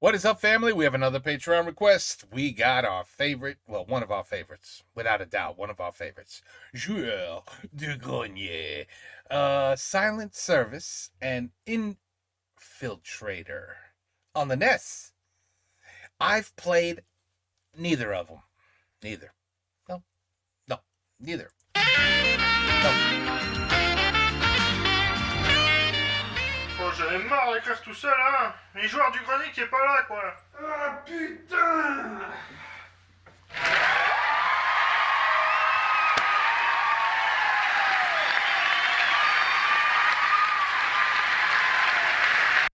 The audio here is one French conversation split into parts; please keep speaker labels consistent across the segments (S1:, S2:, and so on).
S1: What is up, family? We have another Patreon request. We got our favorite, well, one of our favorites, without a doubt, one of our favorites, Joueur de Grenier, Silent Service and Infiltrator on the NES. I've played neither of them. Neither. No, neither. No.
S2: Oh, j'en ai marre d'écrire tout seul, hein. Les joueurs du grenier qui est pas là, quoi. Ah, putain.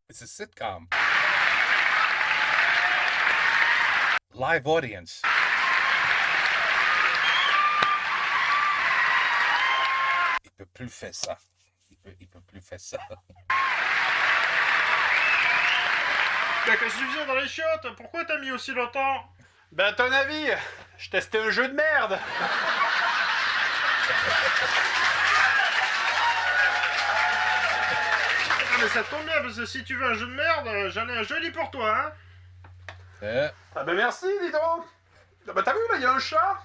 S1: It's a sitcom. Live audience. Il peut plus faire ça. Il peut plus faire ça.
S2: Bah, qu'est-ce que tu faisais dans les chiottes? Pourquoi t'as mis aussi longtemps?
S3: Ben à ton avis, je testais un jeu de merde.
S2: Ah, mais ça tombe bien, parce que si tu veux un jeu de merde, j'en ai un joli pour toi, hein.
S3: Ah ben merci, dis donc. Ah bah t'as vu là, il y a un chat.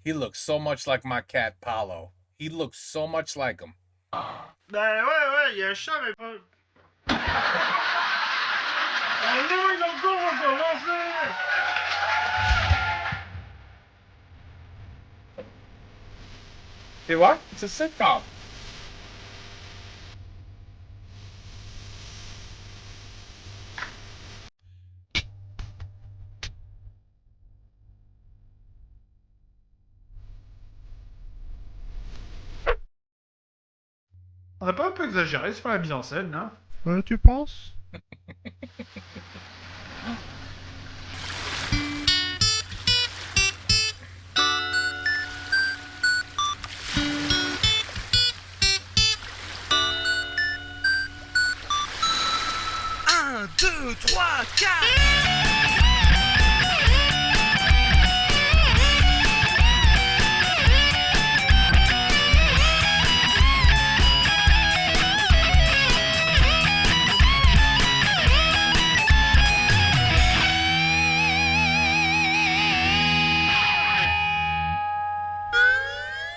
S1: He looks so much like my cat, Paolo. He looks so much like him.
S2: Bah ouais, il y a un chat, mais pas... Ah non, il a encore recommencé.
S1: Hey, what? It's a sitcom.
S2: On n'a pas un peu exagéré sur la mise en scène, hein?
S4: Tu penses?
S5: Un, deux, trois, quatre.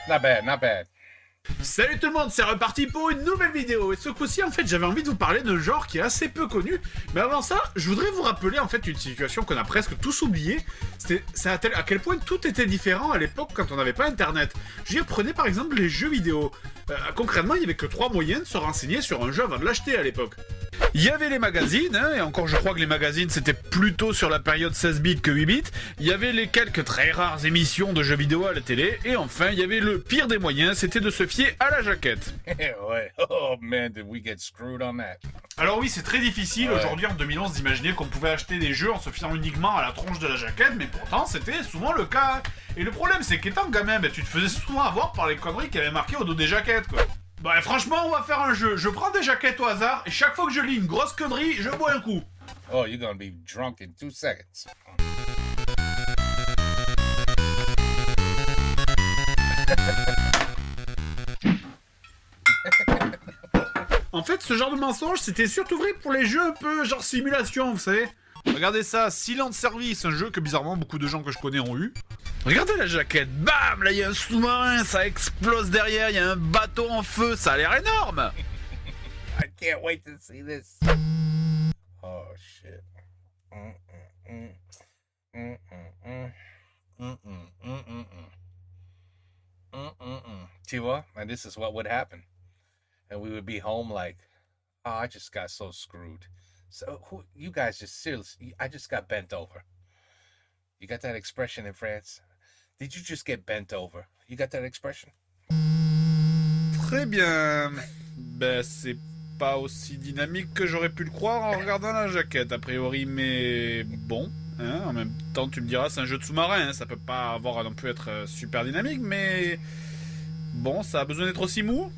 S1: Not bad, not bad.
S3: Salut tout le monde, c'est reparti pour une nouvelle vidéo. Et ce coup-ci, en fait, j'avais envie de vous parler d'un genre qui est assez peu connu. Mais avant ça, je voudrais vous rappeler en fait une situation qu'on a presque tous oubliée. C'est à quel point tout était différent à l'époque quand on n'avait pas internet. Je veux dire, prenez par exemple les jeux vidéo. Concrètement, il n'y avait que 3 moyens de se renseigner sur un jeu avant de l'acheter à l'époque. Il y avait les magazines, hein, et encore je crois que les magazines c'était plutôt sur la période 16 bits que 8 bits. Il y avait les quelques très rares émissions de jeux vidéo à la télé. Et enfin, il y avait le pire des moyens, c'était de se fier à la jaquette.
S1: Ouais. Oh man, did we get screwed on that?
S3: Alors oui, c'est très difficile aujourd'hui en 2011 d'imaginer qu'on pouvait acheter des jeux en se fiant uniquement à la tronche de la jaquette, mais pourtant c'était souvent le cas. Et le problème c'est qu'étant gamin, tu te faisais souvent avoir par les conneries qui avaient marqué au dos des jaquettes, quoi. Bah franchement, on va faire un jeu. Je prends des jaquettes au hasard et chaque fois que je lis une grosse connerie, je bois un coup.
S1: Oh, you're gonna be drunk in 2 seconds.
S3: En fait, ce genre de mensonge, c'était surtout vrai pour les jeux un peu genre simulation, vous savez. Regardez ça, Silent Service, un jeu que bizarrement beaucoup de gens que je connais ont eu. Regardez la jaquette, bam, là il y a un sous-marin, ça explose derrière, il y a un bateau en feu, ça a l'air énorme.
S1: I can't wait to see this. Oh shit. Tu vois? And this is what would happen. And we would be home like, oh, I just got so screwed. So you guys just seriously, I just got bent over. You got that expression in France? Did you just get bent over? You got that expression?
S3: Très bien. Ben, c'est pas aussi dynamique que j'aurais pu le croire en regardant la jaquette, a priori, mais bon. Hein, en même temps, tu me diras, c'est un jeu de sous-marin, hein, ça peut pas avoir non plus être super dynamique, mais bon, ça a besoin d'être aussi mou.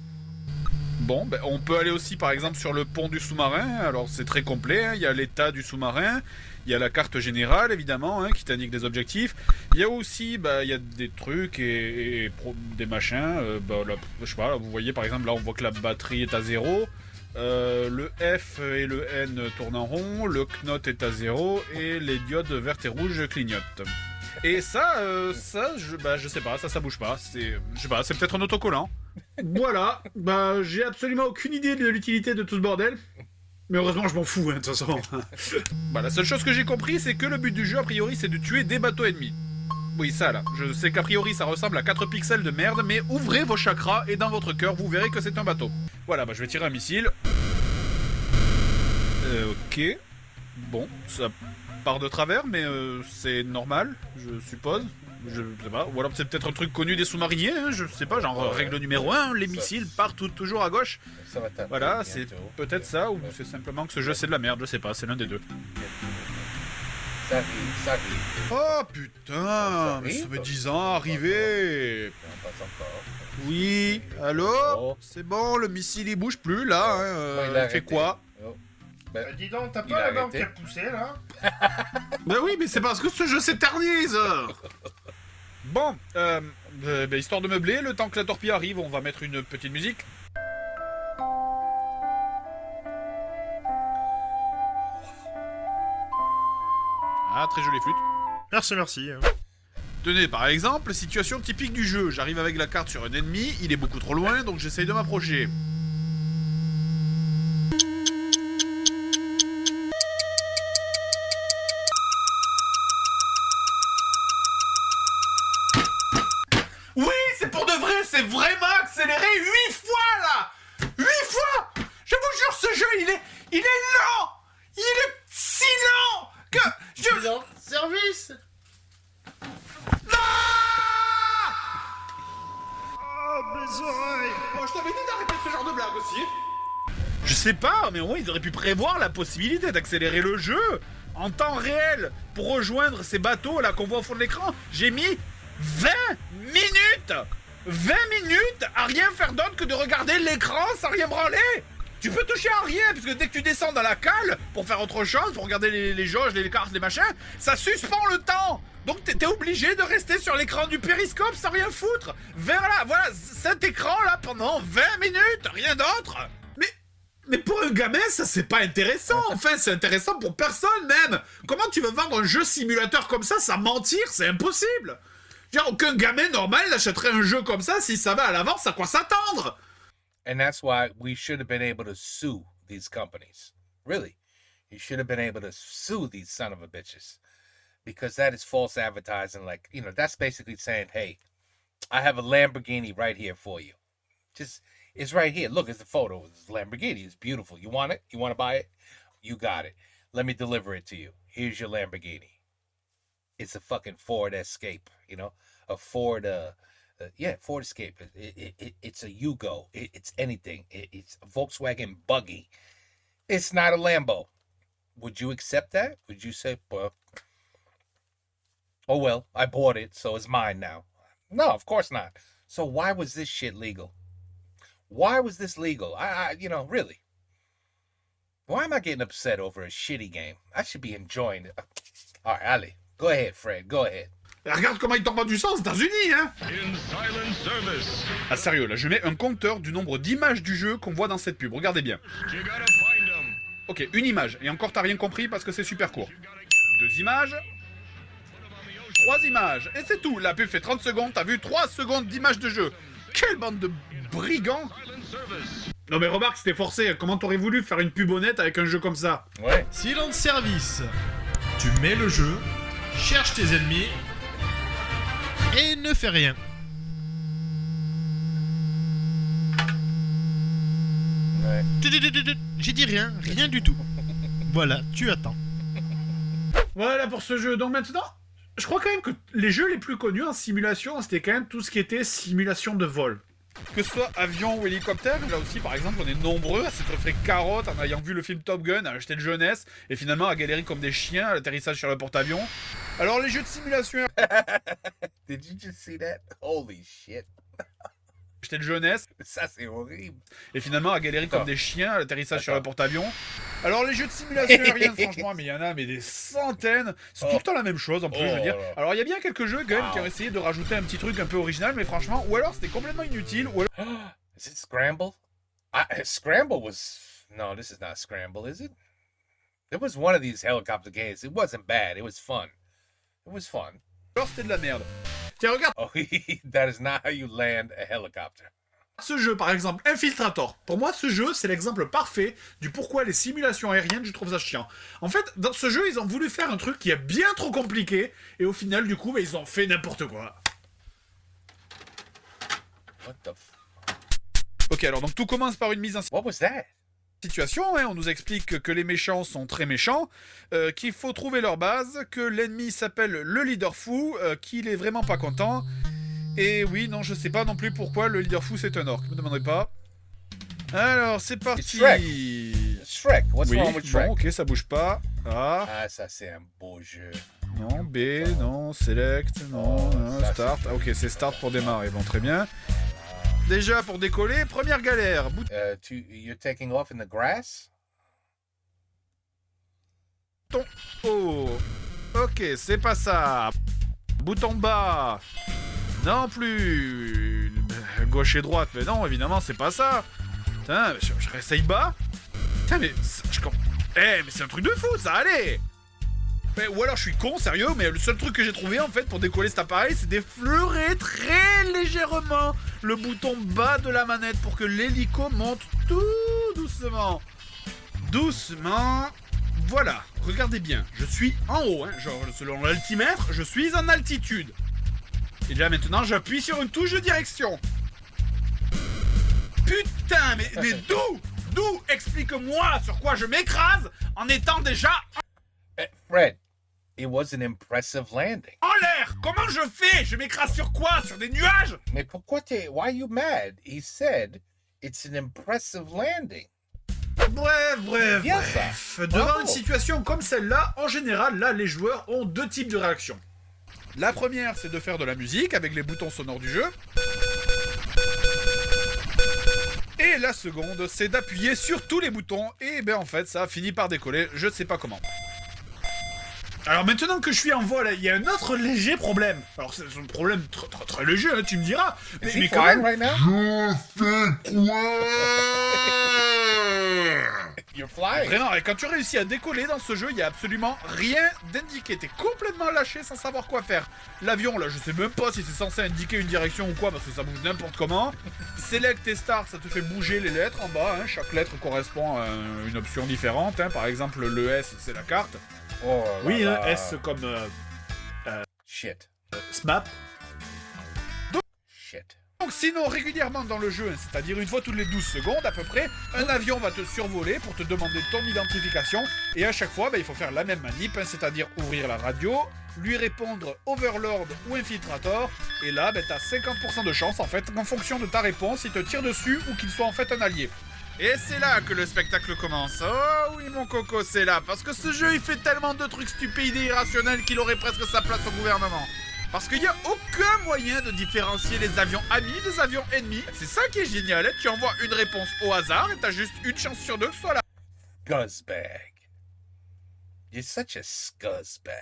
S3: Bon, ben, on peut aller aussi par exemple sur le pont du sous-marin, alors c'est très complet, hein. Il y a l'état du sous-marin, il y a la carte générale évidemment, hein, qui t'indique les objectifs, il y a aussi, il y a des trucs et des machins, là, je sais pas, là, vous voyez par exemple, là on voit que la batterie est à 0, Le F et le N tournent en rond, le knot est à 0 et les diodes vertes et rouges clignotent. Et ça, je sais pas, ça bouge pas. Je sais pas, c'est peut-être un autocollant. Voilà, j'ai absolument aucune idée de l'utilité de tout ce bordel. Mais heureusement, je m'en fous, hein, de toute façon. La seule chose que j'ai compris, c'est que le but du jeu, a priori, c'est de tuer des bateaux ennemis. Oui, ça là. Je sais qu'a priori, ça ressemble à 4 pixels de merde, mais ouvrez vos chakras et dans votre cœur, vous verrez que c'est un bateau. Voilà, je vais tirer un missile. Ok. Bon, ça part de travers, mais c'est normal, je suppose. Je sais pas. Ou alors c'est peut-être un truc connu des sous-mariniers, hein, je sais pas, genre règle numéro 1, les missiles partent toujours à gauche.
S1: Ça va taper
S3: Voilà, c'est
S1: bientôt.
S3: peut-être ça, ou c'est simplement que ce jeu c'est de la merde, je sais pas, c'est l'un des deux.
S1: Ça arrive.
S3: Oh putain, mais ça fait 10 ans arrivé.
S1: Non, pas encore.
S3: Oui, allô.
S1: Oh.
S3: C'est bon, le missile il bouge plus là,
S1: Ouais, il a
S3: il fait
S1: arrêté.
S3: quoi?
S1: Oh.
S2: Dis donc, t'as
S1: Il
S2: pas
S1: a
S2: la barbe
S1: arrêté.
S2: qui a poussé là?
S3: Bah oui, mais c'est parce que ce jeu s'éternise. Bon, histoire de meubler, le temps que la torpille arrive, on va mettre une petite musique. Ah, très jolie flûte.
S2: Merci.
S3: Tenez, par exemple, situation typique du jeu. J'arrive avec la carte sur un ennemi, il est beaucoup trop loin, donc j'essaye de m'approcher. Oui, c'est pour de vrai, c'est vraiment accéléré 8 fois là 8 fois. Je vous jure, ce jeu, il est lent. Il est si lent que
S2: Service!
S3: Ah
S2: Oh, mes oreilles!
S3: Oh, je t'avais dit d'arrêter ce genre de blague aussi. Je sais pas, mais au moins ils auraient pu prévoir la possibilité d'accélérer le jeu en temps réel pour rejoindre ces bateaux là qu'on voit au fond de l'écran. J'ai mis 20 minutes 20 minutes à rien faire d'autre que de regarder l'écran sans rien branler. Tu peux toucher à rien, parce que dès que tu descends dans la cale pour faire autre chose, pour regarder les jauges, les cartes, les machins, ça suspend le temps. Donc t'es obligé de rester sur l'écran du périscope sans rien foutre. Voilà, cet écran là pendant 20 minutes, rien d'autre. Mais pour un gamin, ça c'est pas intéressant. Enfin, c'est intéressant pour personne même. Comment tu veux vendre un jeu simulateur comme ça sans mentir? C'est impossible. Genre, aucun gamin normal n'achèterait un jeu comme ça s'il savait à l'avance à quoi s'attendre.
S1: And that's why we should have been able to sue these companies. Really. You should have been able to sue these son of a bitches. Because that is false advertising. Like, that's basically saying, hey, I have a Lamborghini right here for you. It's right here. Look, it's the photo. It's a Lamborghini. It's beautiful. You want it? You want to buy it? You got it. Let me deliver it to you. Here's your Lamborghini. It's a fucking Ford Escape, a Ford, Ford Escape. It's a Yugo. It's anything. It's a Volkswagen Buggy. It's not a Lambo. Would you accept that? Would you say, well, oh well, I bought it, so it's mine now? No, of course not. So why was this shit legal? Why was this legal? Really. Why am I getting upset over a shitty game? I should be enjoying it. All right, allez. Go ahead, Fred. Go ahead.
S3: Et regarde comment ils t'ont vendu ça aux États-Unis, hein. Ah sérieux, là, je mets un compteur du nombre d'images du jeu qu'on voit dans cette pub. Regardez bien. Ok, une image. Et encore, t'as rien compris parce que c'est super court. 2 images. 3 images. Et c'est tout. La pub fait 30 secondes. T'as vu 3 secondes d'image de jeu. Quelle bande de brigands. Non mais remarque, c'était forcé. Comment t'aurais voulu faire une pub honnête avec un jeu comme ça?
S1: Ouais.
S4: Silence service. Tu mets le jeu, cherche tes ennemis et ne fais rien.
S1: Ouais.
S4: J'ai dit rien du tout. Voilà, tu attends.
S3: Voilà pour ce jeu. Donc maintenant, je crois quand même que les jeux les plus connus en simulation, c'était quand même tout ce qui était simulation de vol. Que ce soit avion ou hélicoptère, là aussi par exemple on est nombreux à s'être fait carotte en ayant vu le film Top Gun, à acheter de jeunesse et finalement à galérer comme des chiens à l'atterrissage sur le porte-avions. Alors les jeux de simulation
S1: Did you just see that? Holy shit.
S3: acheter de jeunesse
S1: Ça, c'est horrible.
S3: et finalement à galérer comme des chiens à l'atterrissage sur le porte-avions. Alors les jeux de simulation aérienne franchement, mais il y en a mais des centaines, c'est tout le temps la même chose en plus je veux dire. Alors il y a bien quelques jeux quand même qui ont essayé de rajouter un petit truc un peu original mais franchement ou alors c'était complètement inutile ou alors...
S1: Is it Scramble? Scramble was No, this is not Scramble, is it? There was one of these helicopter games. It wasn't bad. It was fun. It was fun.
S3: Alors c'était de la merde. Tiens, regarde
S1: Oh, that is not how you land a helicopter.
S3: ce jeu, par exemple, Infiltrator. Pour moi, ce jeu, c'est l'exemple parfait du pourquoi les simulations aériennes, je trouve ça chiant. En fait, dans ce jeu, ils ont voulu faire un truc qui est bien trop compliqué, et au final, du coup, ils ont fait n'importe quoi.
S1: What the
S3: Ok, alors donc tout commence par une mise en
S1: What was that?
S3: situation, hein. On nous explique que les méchants sont très méchants, qu'il faut trouver leur base, que l'ennemi s'appelle le leader fou, qu'il est vraiment pas content. Et oui, non, je sais pas non plus pourquoi le leader fou c'est un orc, me demanderez pas. Alors, c'est parti.
S1: Shrek. Shrek. What's
S3: Oui,
S1: wrong with Shrek?
S3: bon, ok, ça bouge pas. Ah,
S1: Ah, ça c'est un beau jeu.
S3: non, B, non, select, non,
S1: Oh,
S3: non,
S1: ça,
S3: start. Ah, ok, c'est start pour démarrer, bon, très bien. Déjà, pour décoller, première galère.
S1: You're taking off in the grass?
S3: Bouton haut. Ok, c'est pas ça. Bouton bas. Non plus. Gauche et droite. Mais non, évidemment, c'est pas ça. Putain, je réessaye bas. Putain, mais... mais c'est un truc de fou, ça, allez. Mais, ou alors je suis con, sérieux, mais le seul truc que j'ai trouvé, en fait, pour décoller cet appareil, c'est d'effleurer très légèrement le bouton bas de la manette pour que l'hélico monte tout doucement. Doucement... Voilà, regardez bien, je suis en haut, hein. Genre selon l'altimètre, je suis en altitude. Et là maintenant, j'appuie sur une touche de direction. Putain, mais d'où explique-moi sur quoi je m'écrase en étant déjà
S1: Fred, it was an impressive landing.
S3: en l'air. Comment je fais? Je m'écrase sur quoi? Sur des nuages?
S1: Mais pourquoi why are you mad? He said it's an impressive landing.
S3: Bref.
S1: Bien
S3: Devant
S1: Bravo.
S3: une situation comme celle-là, en général, là, les joueurs ont deux types de réactions. La première, c'est de faire de la musique avec les boutons sonores du jeu. Et la seconde, c'est d'appuyer sur tous les boutons. Et ben en fait, ça a fini par décoller, je sais pas comment. Alors maintenant que je suis en vol, il y a un autre léger problème. Alors c'est un problème très léger, hein, tu me diras.
S1: Is
S3: Mais
S1: he
S3: quand
S1: flying
S3: même...
S1: right now?
S2: Je fais quoi?
S1: You're flying.
S3: Vraiment, et quand tu réussis à décoller dans ce jeu, il y a absolument rien d'indiqué. T'es complètement lâché sans savoir quoi faire. L'avion, là, je sais même pas si c'est censé indiquer une direction ou quoi, parce que ça bouge n'importe comment. Select et Start, ça te fait bouger les lettres en bas. Hein. Chaque lettre correspond à une option différente. Hein. Par exemple, le S, c'est la carte.
S1: Oh,
S3: Oui,
S1: là,
S3: hein,
S1: là.
S3: S comme
S1: Shit.
S3: SMAP.
S1: Shit.
S3: Donc sinon, régulièrement dans le jeu, c'est-à-dire une fois toutes les 12 secondes à peu près, un avion va te survoler pour te demander ton identification, et à chaque fois, il faut faire la même manip, hein, c'est-à-dire ouvrir la radio, lui répondre Overlord ou Infiltrator, et là, t'as 50% de chance, en fait, en fonction de ta réponse, il te tire dessus ou qu'il soit en fait un allié. Et c'est là que le spectacle commence. Oh oui, mon coco, c'est là, parce que ce jeu, il fait tellement de trucs stupides et irrationnels qu'il aurait presque sa place au gouvernement. Parce qu'il n'y a aucun moyen de différencier les avions amis des avions ennemis. C'est ça qui est génial, hein. Tu envoies une réponse au hasard et t'as juste une chance sur deux que ce soit là.
S1: Scuzzbag. You're such a scuzzbag.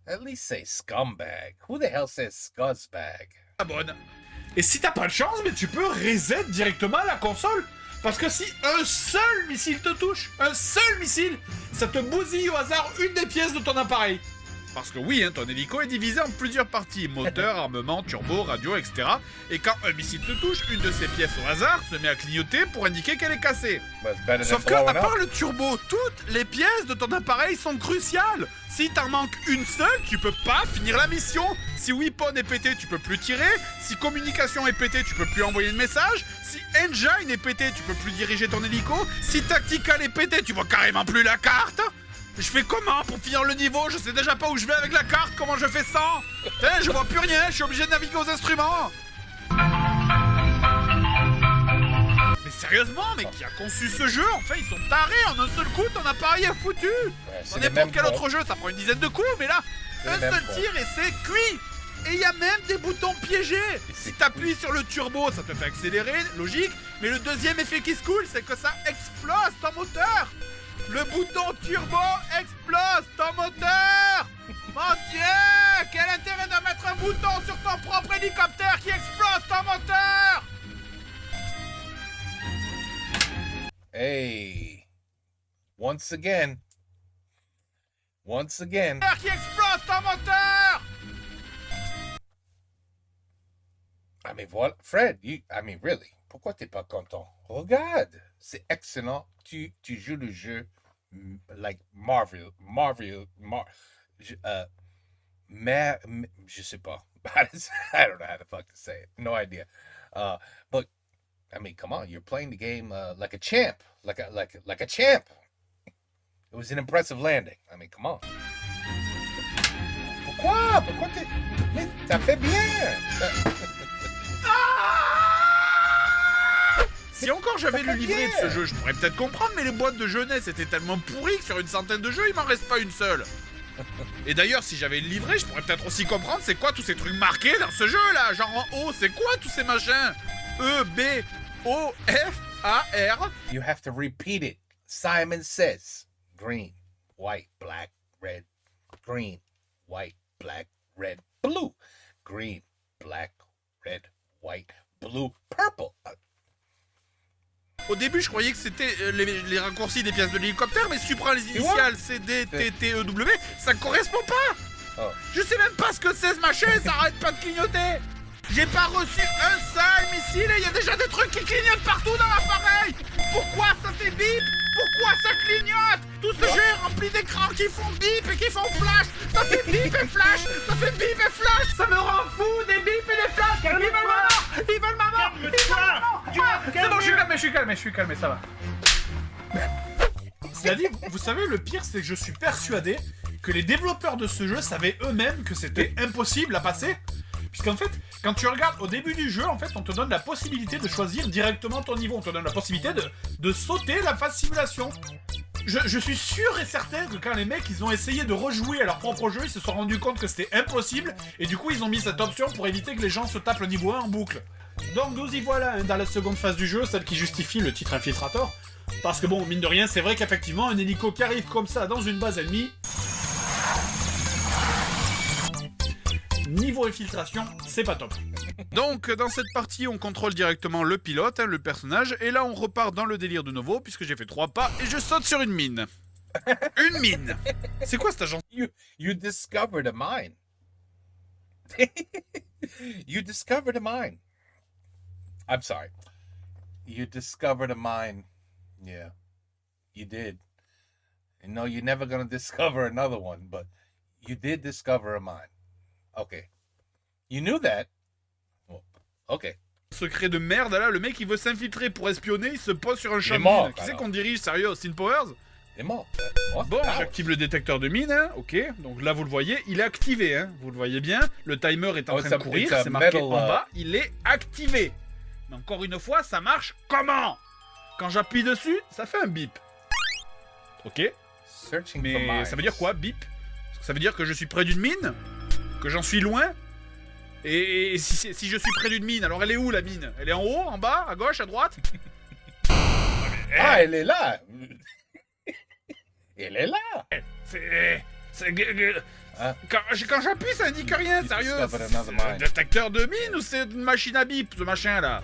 S1: At least say scumbag. Who the hell says scuzzbag?
S3: La bonne. Et si t'as pas de chance, mais tu peux reset directement la console. Parce que si un seul missile te touche, un seul missile, ça te bousille au hasard une des pièces de ton appareil. Parce que oui, hein, ton hélico est divisé en plusieurs parties, moteur, armement, turbo, radio, etc. Et quand un missile te touche, une de ces pièces au hasard se met à clignoter pour indiquer qu'elle est cassée.
S1: But it's better than
S3: Sauf que, à
S1: blowing
S3: part
S1: up.
S3: le turbo, toutes les pièces de ton appareil sont cruciales. Si t'en manques une seule, tu peux pas finir la mission. Si Weapon est pété, tu peux plus tirer. Si Communication est pété, tu peux plus envoyer de message. Si Engine est pété, tu peux plus diriger ton hélico. Si Tactical est pété, tu vois carrément plus la carte. Je fais comment pour finir le niveau? Je sais déjà pas où je vais avec la carte, comment je fais sans? Putain, je vois plus rien, je suis obligé de naviguer aux instruments. Mais sérieusement, mais qui a conçu ce jeu? Enfin, ils sont tarés, en un seul coup, ton appareil est foutu.
S1: Ouais,
S3: Dans
S1: c'est le
S3: n'importe
S1: même
S3: quel
S1: con.
S3: autre jeu, ça prend une dizaine de coups, mais là,
S1: C'est
S3: un
S1: le même
S3: seul
S1: con.
S3: tir et c'est cuit. Et il y a même des boutons piégés. Si t'appuies sur le turbo, ça te fait accélérer, logique. Mais le deuxième effet qui se coule, c'est que ça explose ton moteur. Le bouton turbo explose ton moteur. Mon Dieu, quel intérêt de mettre un bouton sur ton propre hélicoptère qui explose ton moteur?
S1: Hey. Once again.
S3: Qui explose ton moteur!
S1: I mean, voilà. Fred, really. Pourquoi t'es pas content? Regarde. C'est excellent. Tu joues le jeu like Marvel. Je sais pas. I don't know how the fuck to say it. No idea. But I mean, come on, you're playing the game like a champ, like a champ. It was an impressive landing. I mean, come on. Pourquoi t'es... Mais t'as fait bien.
S3: Si encore j'avais le livret de ce jeu, je pourrais peut-être comprendre, mais les boîtes de jeunesse étaient tellement pourries que sur une centaine de jeux, il m'en reste pas une seule. Et d'ailleurs, si j'avais le livret, je pourrais peut-être aussi comprendre c'est quoi tous ces trucs marqués dans ce jeu-là. Genre en haut, c'est quoi tous ces machins? E, B, O, F, A, R.
S1: You have to repeat it. Simon says, green, white, black, red, green, white, black, red, blue. Green, black, red, white, blue, purple.
S3: Au début, je croyais que c'était les raccourcis des pièces de l'hélicoptère, mais si tu prends les initiales C, D, T, T, E, W, ça correspond pas.
S1: Oh.
S3: Je sais même pas ce que c'est ce machin, ça arrête pas de clignoter. J'ai pas reçu un seul missile et il y a déjà des trucs qui clignotent partout dans l'appareil. Pourquoi ça fait bip? Pourquoi ça clignote? Tout ce jeu est rempli d'écrans qui font bip et qui font flash. Ça fait bip et flash. Ça fait bip et flash. Ça me rend fou des bip et des flashs. Ils veulent ma mort. Ils veulent ma mort. C'est bon, je suis calmé, ça va. Cela dit, vous savez, le pire, c'est que je suis persuadé que les développeurs de ce jeu savaient eux-mêmes que c'était impossible à passer. Puisqu'en fait, quand tu regardes au début du jeu, en fait, on te donne la possibilité de choisir directement ton niveau. On te donne la possibilité de sauter la phase simulation. Je suis sûr et certain que quand les mecs, ils ont essayé de rejouer à leur propre jeu, ils se sont rendus compte que c'était impossible. Et du coup, ils ont mis cette option pour éviter que les gens se tapent le niveau 1 en boucle. Donc nous y voilà, hein, dans la seconde phase du jeu, celle qui justifie le titre Infiltrator. Parce que bon, mine de rien, c'est vrai qu'effectivement, un hélico qui arrive comme ça dans une base ennemie... Niveau infiltration, c'est pas top. Donc, dans cette partie, on contrôle directement le pilote, hein, le personnage, et là, on repart dans le délire de nouveau, puisque j'ai fait 3 pas, et je saute sur une mine. Une mine. C'est quoi cet agent?
S1: You discovered a mine. You discovered a mine. I'm sorry. You discovered a mine. Yeah, you did. You know, you're never gonna discover another one, but you did discover a mine. Okay. You knew that? Well, okay.
S3: Secret de merde, là, le mec il veut s'infiltrer pour espionner, il se pose sur un champ de
S1: mort,
S3: mine. Qui c'est qu'on dirige, sérieux, Austin Powers?
S1: Il est mort.
S3: Bon, j'active le détecteur de mine, hein, ok. Donc là, vous le voyez, il est activé, hein. Vous le voyez bien, le timer est en train de courir, c'est marqué en bas, il est activé. Mais encore une fois, ça marche comment? Quand j'appuie dessus, ça fait un bip. Ok. Mais ça veut dire quoi, bip? Parce que ça veut dire que je suis près d'une mine? Que j'en suis loin? Et si je suis près d'une mine, alors elle est où la mine? Elle est en haut, en bas, à gauche, à droite?
S1: Ah, elle est là. Elle est là.
S3: Quand j'appuie, ça indique rien, sérieux. C'est un détecteur de mine ou c'est une machine à bip, ce machin là?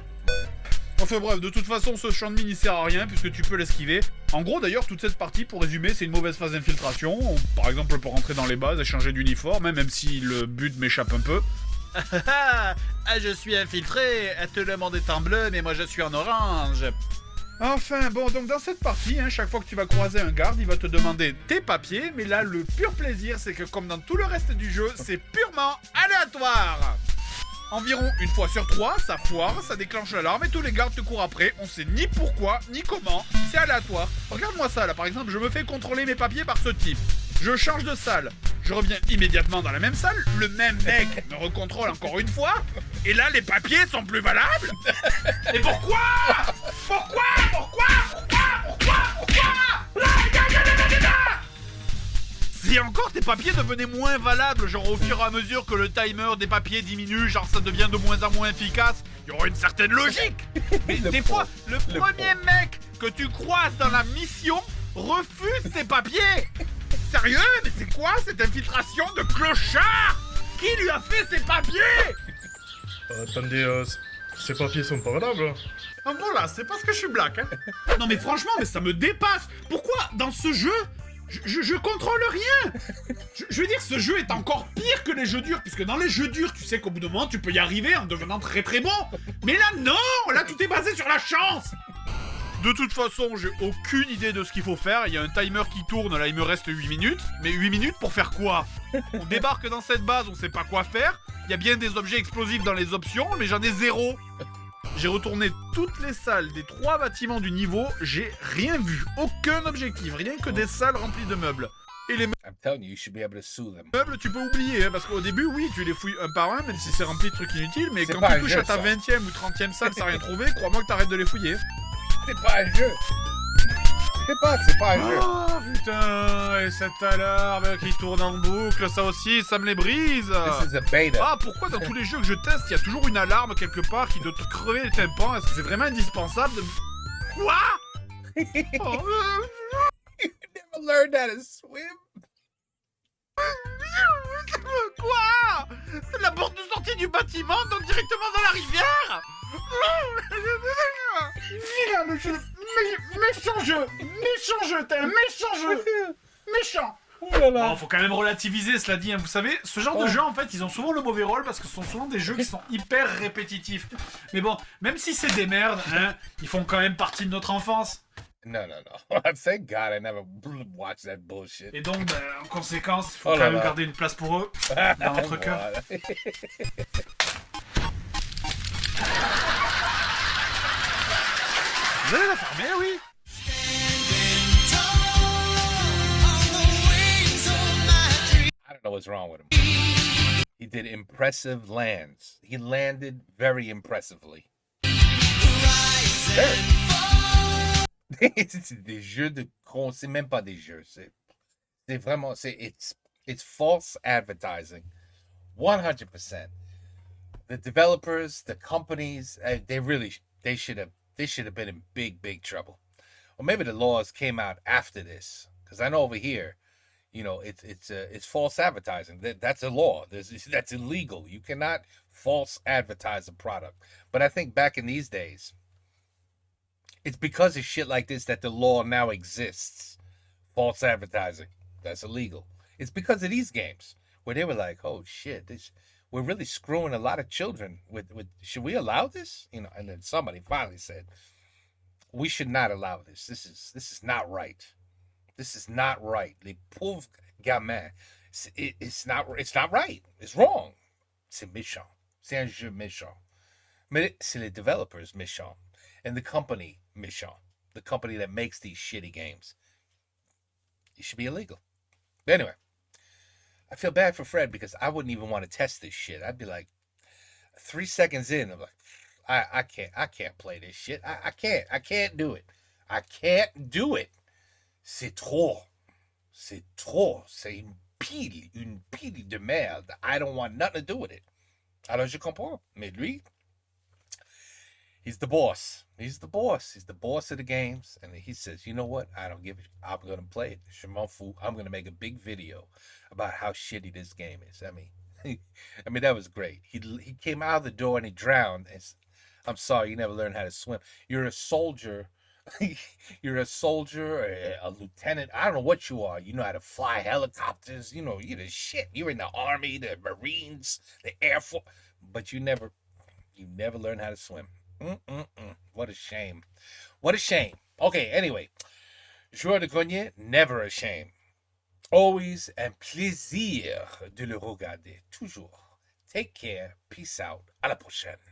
S3: Enfin bref, de toute façon, ce champ de mine il sert à rien puisque tu peux l'esquiver. En gros, d'ailleurs, toute cette partie, pour résumer, c'est une mauvaise phase d'infiltration. Par exemple, pour rentrer dans les bases et changer d'uniforme, même si le but m'échappe un peu. Ah, je suis infiltré. Tout le monde est en bleu, mais moi je suis en orange. Enfin, bon, donc dans cette partie, hein, chaque fois que tu vas croiser un garde, il va te demander tes papiers. Mais là, le pur plaisir, c'est que comme dans tout le reste du jeu, c'est purement aléatoire. Environ une fois sur 3, ça foire, ça déclenche l'alarme et tous les gardes te courent après. On sait ni pourquoi, ni comment, c'est aléatoire. Regarde-moi ça là, par exemple, je me fais contrôler mes papiers par ce type. Je change de salle, je reviens immédiatement dans la même salle, le même mec me recontrôle encore une fois, et là les papiers sont plus valables. Et pourquoi? Si encore tes papiers devenaient moins valables, genre au fur et à mesure que le timer des papiers diminue, genre ça devient de moins en moins efficace, il y aura une certaine logique. Mais des fois, le premier mec que tu croises dans la mission refuse tes papiers. Sérieux? Mais c'est quoi cette infiltration de clochard? Qui lui a fait ces papiers?
S2: Attendez, Ces papiers sont portables.
S3: Ah voilà, c'est parce que je suis black, hein. Non mais franchement, mais ça me dépasse. Pourquoi dans ce jeu, je contrôle rien. Je veux dire, ce jeu est encore pire que les jeux durs, puisque dans les jeux durs, tu sais qu'au bout d'un moment, tu peux y arriver en devenant très très bon. Mais là, non. Là, tout est basé sur la chance. De toute façon, j'ai aucune idée de ce qu'il faut faire. Il y a un timer qui tourne, là il me reste 8 minutes. Mais 8 minutes pour faire quoi? On débarque dans cette base, on sait pas quoi faire. Il y a bien des objets explosifs dans les options, mais j'en ai 0. J'ai retourné toutes les salles des 3 bâtiments du niveau, j'ai rien vu. Aucun objectif, rien que des salles remplies de meubles. Et les
S1: I'm telling you, you should be able to sue them.
S3: meubles, tu peux oublier, hein, parce qu'au début, oui, tu les fouilles un par un, même si c'est rempli de trucs inutiles, mais
S1: C'est
S3: quand
S1: pas
S3: tu
S1: un
S3: touches
S1: jeu,
S3: à ta
S1: ça.
S3: 20e ou 30e salle sans rien trouver, crois-moi que t'arrêtes de les fouiller.
S1: C'est pas un jeu. C'est pas un jeu.
S3: Oh putain, et cette alarme qui tourne en boucle, ça aussi, ça me les brise.
S1: This is a beta.
S3: Ah, pourquoi dans tous les jeux que je teste, il y a toujours une alarme quelque part qui doit te crever les tympans? Est-ce que c'est vraiment indispensable de... Quoi? Oh,
S1: You never learned how to swim.
S3: quoi? La porte de sortie du bâtiment donne directement dans la rivière? Vilain le jeu, méchant jeu, t'es un méchant jeu, méchant. Bon, faut quand même relativiser, cela dit, hein. Vous savez, ce genre de jeux, en fait, ils ont souvent le mauvais rôle parce que ce sont souvent des jeux qui sont hyper répétitifs. Mais bon, même si c'est des merdes, hein, ils font quand même partie de notre enfance.
S1: No. Thank God I never watched that bullshit.
S3: Et donc, ben, en conséquence, il faut
S1: Oh
S3: quand
S1: là
S3: même
S1: là.
S3: garder une place pour eux dans notre cœur. Vous allez la fermer, oui.
S1: I don't know what's wrong with him. He did impressive lands. He landed very impressively. C'est des jeux de con, c'est même pas des jeux. C'est vraiment, it's false advertising. 100%. The developers, the companies, they should have been in big trouble. Or maybe the laws came out after this, because I know over here, you know, it's false advertising. That's a law. That's illegal. You cannot false advertise a product. But I think back in these days, it's because of shit like this that the law now exists. False advertising. That's illegal. It's because of these games where they were like, oh shit, we're really screwing a lot of children with should we allow this? You know, and then somebody finally said, we should not allow this. This is not right. This is not right. Les pauvres gamins. It's not right. It's wrong. C'est méchant. C'est un jeu méchant. Mais c'est les developers méchants. And the company méchant. The company that makes these shitty games. It should be illegal. But anyway, I feel bad for Fred because I wouldn't even want to test this shit. I'd be like, 3 seconds in, I'm like, I can't play this shit. I can't do it. I can't do it. C'est trop. C'est une pile de merde. I don't want nothing to do with it. Alors je comprends. Mais lui, he's the boss. He's the boss of the games. And he says, you know what? I don't give it. I'm going to play it. Je m'en fous. I'm going to make a big video about how shitty this game is. I mean, that was great. He came out of the door and he drowned. And I'm sorry, you never learned how to swim. You're a soldier. You're a soldier, a lieutenant. I don't know what you are. You know how to fly helicopters. You know, you're the shit. You're in the army, the Marines, the Air Force. But you never learned how to swim. What a shame. What a shame. Okay, anyway. Joueur de grenier, never a shame. Always un plaisir de le regarder. Toujours. Take care. Peace out. À la prochaine.